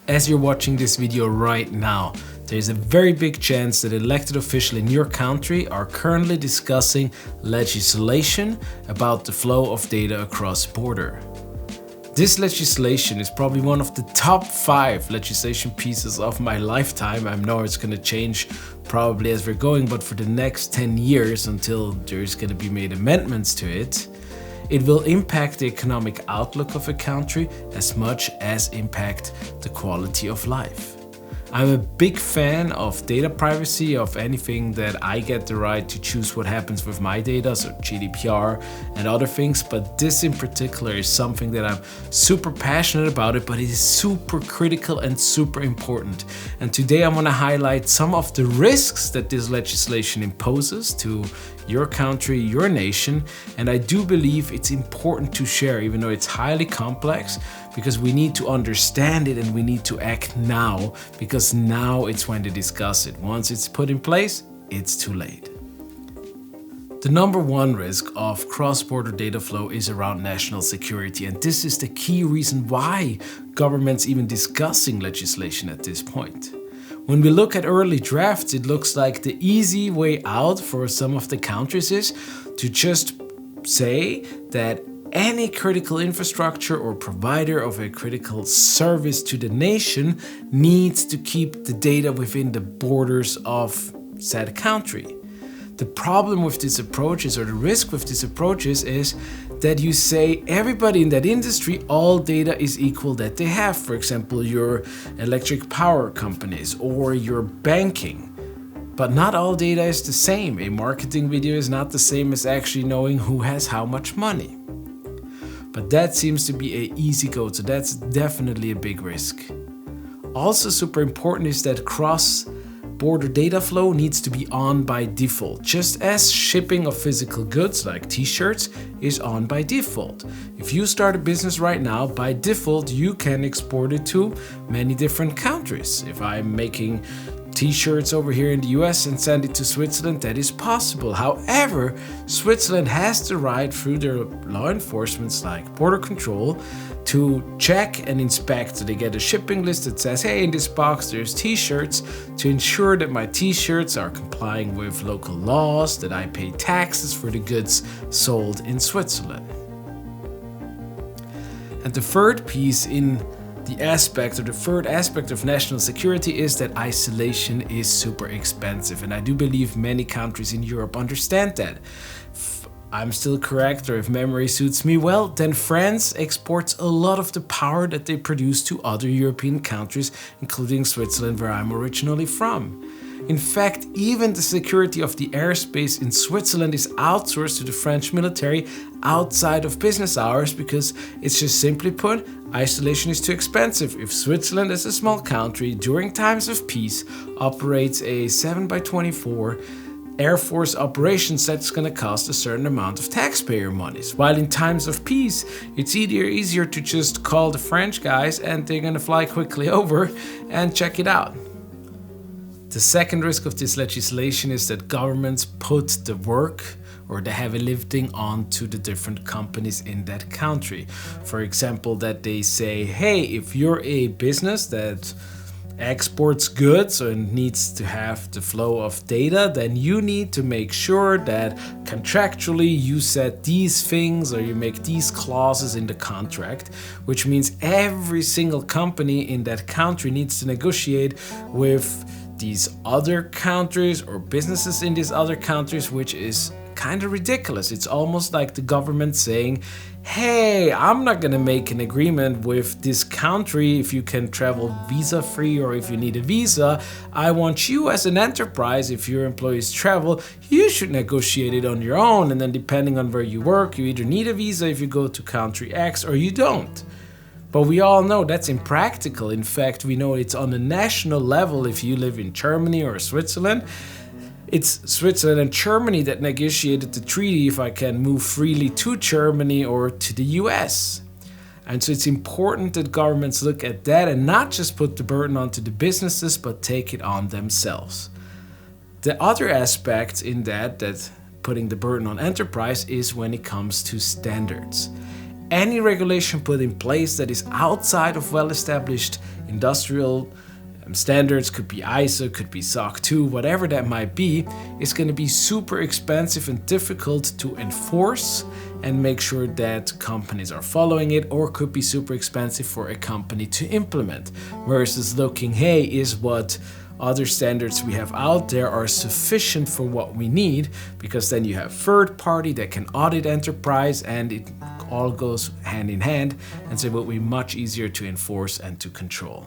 As you're watching this video right now, there's a very big chance that elected officials in your country are currently discussing legislation about the flow of data across border. This legislation is probably one of the top 5 legislation pieces of my lifetime. I know it's going to change probably as we're going, but for the next 10 years until there's going to be made amendments to it, it will impact the economic outlook of a country as much as impact the quality of life. I'm a big fan of data privacy, of anything that I get the right to choose what happens with my data, so GDPR and other things, but this in particular is something that I'm super passionate about it, but it is super critical and super important. And today I want to highlight some of the risks that this legislation imposes to your country, your nation, and I do believe it's important to share, even though it's highly complex, because we need to understand it and we need to act now, because now it's when to discuss it. Once it's put in place, it's too late. The number one risk of cross-border data flow is around national security, and this is the key reason why governments even discussing legislation at this point. When we look at early drafts, it looks like the easy way out for some of the countries is to just say that any critical infrastructure or provider of a critical service to the nation needs to keep the data within the borders of said country. The problem with this approach is, or the risk with this approach is that you say everybody in that industry, all data is equal that they have. For example, your electric power companies or your banking. But not all data is the same. A marketing video is not the same as actually knowing who has how much money. But that seems to be an easy go, so that's definitely a big risk. Also super important is that cross-border data flow needs to be on by default, just as shipping of physical goods like t-shirts is on by default. If you start a business right now, by default you can export it to many different countries. If I'm making t-shirts over here in the US and send it to Switzerland, that is possible. However, Switzerland has the right through their law enforcements like border control to check and inspect. So they get a shipping list that says, hey, in this box there's t-shirts, to ensure that my t-shirts are complying with local laws, that I pay taxes for the goods sold in Switzerland. And the third piece in the third aspect of national security is that isolation is super expensive, and I do believe many countries in Europe understand that. If I'm still correct, or if memory suits me well, then France exports a lot of the power that they produce to other European countries, including Switzerland, where I'm originally from. In fact, even the security of the airspace in Switzerland is outsourced to the French military outside of business hours, because it's just simply put, isolation is too expensive. If Switzerland, as a small country, during times of peace, operates a 7x24 Air Force operations, that's going to cost a certain amount of taxpayer monies. While in times of peace, it's easier to just call the French guys and they're going to fly quickly over and check it out. The second risk of this legislation is that governments put the work or the heavy lifting onto the different companies in that country. For example, that they say, hey, if you're a business that exports goods and needs to have the flow of data, then you need to make sure that contractually you set these things or you make these clauses in the contract, which means every single company in that country needs to negotiate with these other countries or businesses in these other countries, which is kind of ridiculous. It's almost like the government saying, hey, I'm not going to make an agreement with this country if you can travel visa free or if you need a visa. I want you as an enterprise, if your employees travel, you should negotiate it on your own. And then depending on where you work, you either need a visa if you go to country X or you don't. But we all know that's impractical. In fact, we know it's on a national level. If you live in Germany or Switzerland, it's Switzerland and Germany that negotiated the treaty if I can move freely to Germany or to the US. And so it's important that governments look at that and not just put the burden onto the businesses, but take it on themselves. The other aspect in that putting the burden on enterprise is when it comes to standards. any regulation put in place that is outside of well-established industrial standards, could be ISO, could be SOC 2, whatever that might be, is going to be super expensive and difficult to enforce and make sure that companies are following it, or could be super expensive for a company to implement. Versus looking, hey, is what other standards we have out there are sufficient for what we need, because then you have third party that can audit enterprise and it all goes hand in hand, and so it will be much easier to enforce and to control.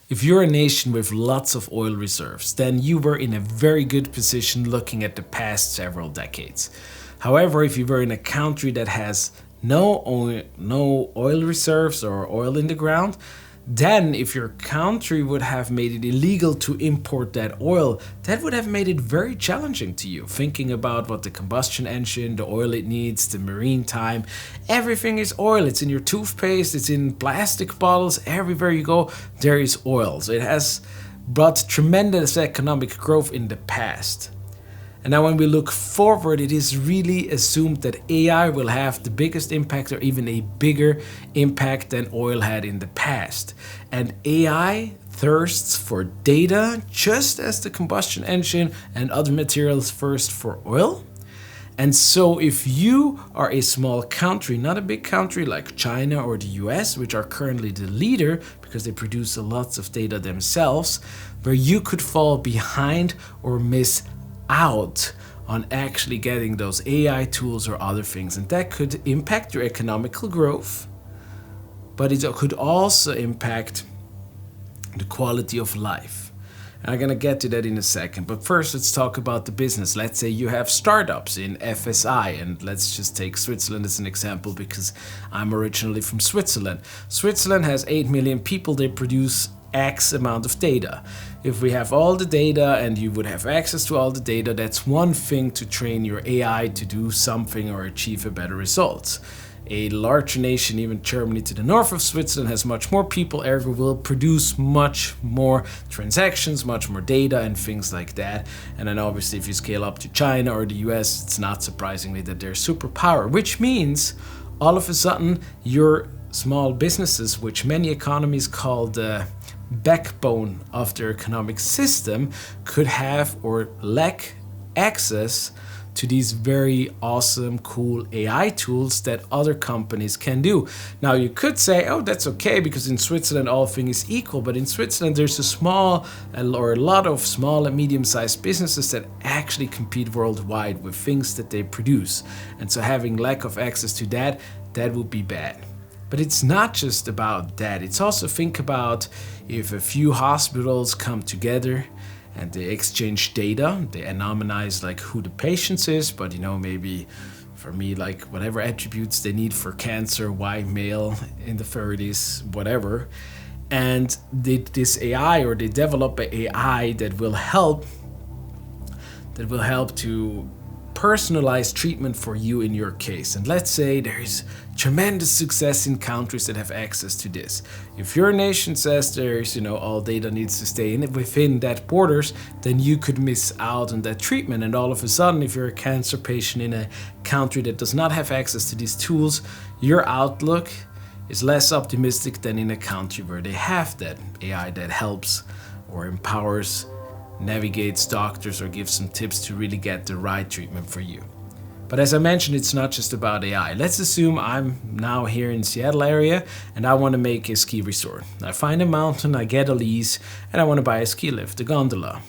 If you're a nation with lots of oil reserves, then you were in a very good position looking at the past several decades. However, if you were in a country that has no oil reserves or oil in the ground, then if your country would have made it illegal to import that oil, that would have made it very challenging to you. Thinking about what the combustion engine, the oil it needs, the marine time, everything is oil. It's in your toothpaste, it's in plastic bottles, everywhere you go, there is oil. So it has brought tremendous economic growth in the past. And now when we look forward, it is really assumed that AI will have the biggest impact, or even a bigger impact than oil had in the past. And AI thirsts for data just as the combustion engine and other materials thirst for oil. And so if you are a small country, not a big country like China or the US, which are currently the leader because they produce lots of data themselves, where you could fall behind or miss out on actually getting those AI tools or other things, and that could impact your economical growth, but it could also impact the quality of life. And I'm gonna get to that in a second, but first let's talk about the business. Let's say you have startups in FSI, and let's just take Switzerland as an example because I'm originally from Switzerland. Switzerland has 8 million people, they produce X amount of data. If we have all the data and you would have access to all the data, that's one thing to train your AI to do something or achieve a better result. A larger nation, even Germany to the north of Switzerland, has much more people, ergo will produce much more transactions, much more data and things like that. And then obviously if you scale up to China or the US, it's not surprisingly that they're superpower, which means all of a sudden your small businesses, which many economies call the backbone of their economic system, could have or lack access to these very awesome, cool AI tools that other companies can do. Now you could say, oh, that's okay because in Switzerland all things is equal, but in Switzerland there's a lot of small and medium-sized businesses that actually compete worldwide with things that they produce. And so having lack of access to that would be bad. But it's not just about that. It's also think about if a few hospitals come together and they exchange data, they anonymize like who the patient is, but maybe for me, like whatever attributes they need for cancer, white male in the 30s, whatever. And this AI, or they develop an AI that will help to personalized treatment for you in your case. And let's say there is tremendous success in countries that have access to this. If your nation says there's, all data needs to stay within that borders, then you could miss out on that treatment. And all of a sudden, if you're a cancer patient in a country that does not have access to these tools, your outlook is less optimistic than in a country where they have that AI that helps or empowers, navigates doctors, or gives some tips to really get the right treatment for you. But as I mentioned, it's not just about AI. Let's assume I'm now here in Seattle area and I want to make a ski resort. I find a mountain, I get a lease, and I want to buy a ski lift, a gondola.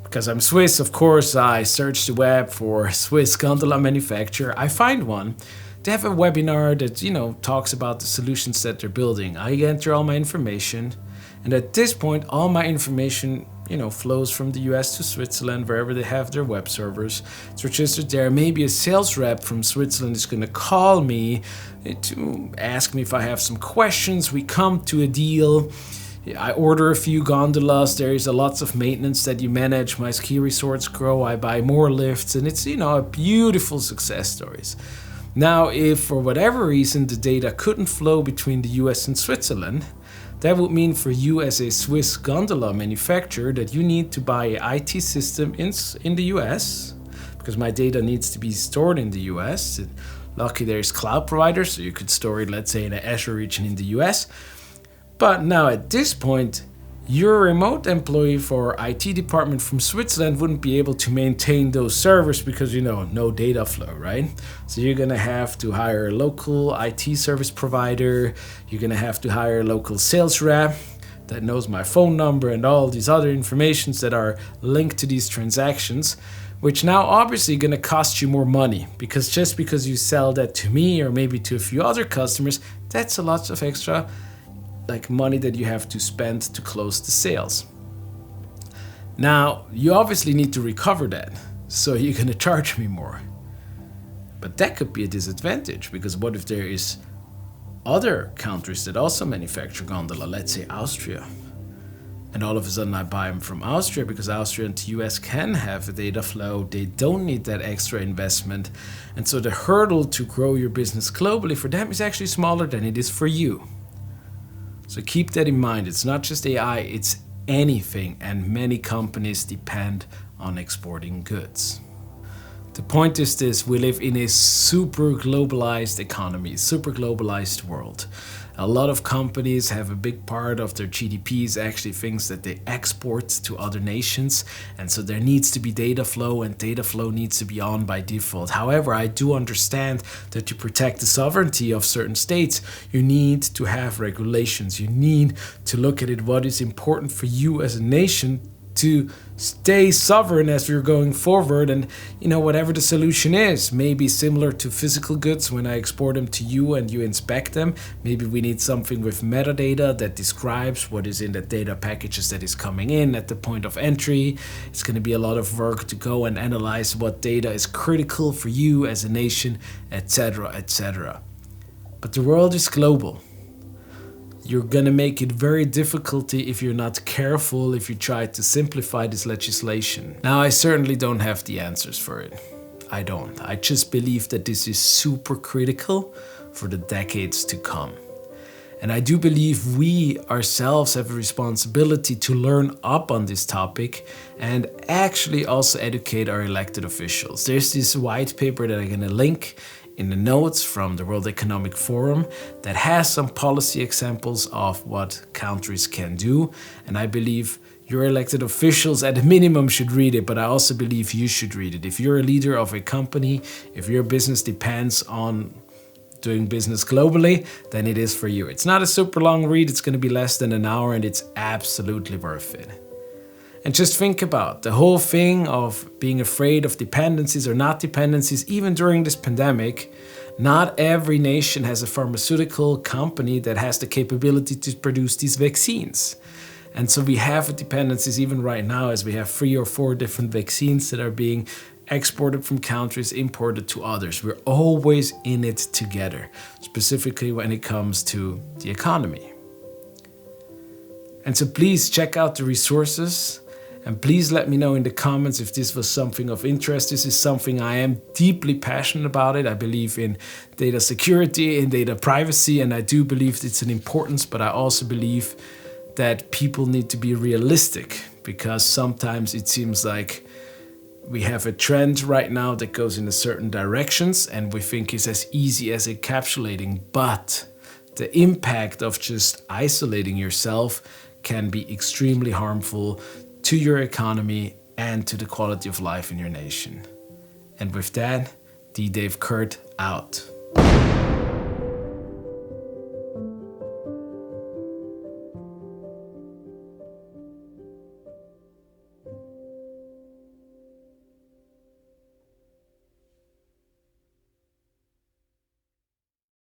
Because I'm Swiss, of course, I search the web for Swiss gondola manufacturer. I find one. They have a webinar that, talks about the solutions that they're building. I enter all my information, and at this point, all my information flows from the US to Switzerland, wherever they have their web servers. It's registered there. Maybe a sales rep from Switzerland is going to call me to ask me if I have some questions. We come to a deal. I order a few gondolas. There is lots of maintenance that you manage. My ski resorts grow. I buy more lifts, and it's, a beautiful success stories. Now, if for whatever reason the data couldn't flow between the US and Switzerland, that would mean for you as a Swiss gondola manufacturer that you need to buy an IT system in the US, because my data needs to be stored in the US. Lucky there's cloud providers, so you could store it, let's say, in an Azure region in the US. But now at this point, your remote employee for IT department from Switzerland wouldn't be able to maintain those servers because, no data flow, right? So you're gonna have to hire a local IT service provider. You're gonna have to hire a local sales rep that knows my phone number and all these other informations that are linked to these transactions, which now obviously gonna cost you more money, because just because you sell that to me or maybe to a few other customers, that's a lot of extra money that you have to spend to close the sales. Now, you obviously need to recover that, so you're gonna charge me more. But that could be a disadvantage, because what if there is other countries that also manufacture gondola, let's say Austria, and all of a sudden I buy them from Austria because Austria and the US can have a data flow, they don't need that extra investment, and so the hurdle to grow your business globally for them is actually smaller than it is for you. So keep that in mind. It's not just AI, it's anything, and many companies depend on exporting goods. The point is this: we live in a super globalized economy, super globalized world. A lot of companies have a big part of their GDPs actually things that they export to other nations, and so there needs to be data flow, and data flow needs to be on by default. However, I do understand that to protect the sovereignty of certain states, you need to have regulations. You need to look at it, what is important for you as a nation to stay sovereign as we're going forward. And whatever the solution is, maybe similar to physical goods, when I export them to you and you inspect them, maybe we need something with metadata that describes what is in the data packages that is coming in at the point of entry. It's going to be a lot of work to go and analyze what data is critical for you as a nation, etc., etc. But the world is global. You're gonna make it very difficult if you're not careful, if you try to simplify this legislation. Now, I certainly don't have the answers for it. I don't. I just believe that this is super critical for the decades to come. And I do believe we ourselves have a responsibility to learn up on this topic and actually also educate our elected officials. There's this white paper that I'm gonna link in the notes from the World Economic Forum that has some policy examples of what countries can do. And I believe your elected officials at a minimum should read it, but I also believe you should read it. If you're a leader of a company, if your business depends on doing business globally, then it is for you. It's not a super long read, it's gonna be less than an hour, and it's absolutely worth it. And just think about the whole thing of being afraid of dependencies or not dependencies. Even during this pandemic, not every nation has a pharmaceutical company that has the capability to produce these vaccines. And so we have dependencies even right now, as we have 3 or 4 different vaccines that are being exported from countries, imported to others. We're always in it together, specifically when it comes to the economy. And so please check out the resources. And please let me know in the comments if this was something of interest. This is something I am deeply passionate about it. I believe in data security, in data privacy, and I do believe it's an importance, but I also believe that people need to be realistic, because sometimes it seems like we have a trend right now that goes in a certain directions and we think it's as easy as encapsulating, but the impact of just isolating yourself can be extremely harmful to your economy and to the quality of life in your nation. And with that, D. Dave Kurt out.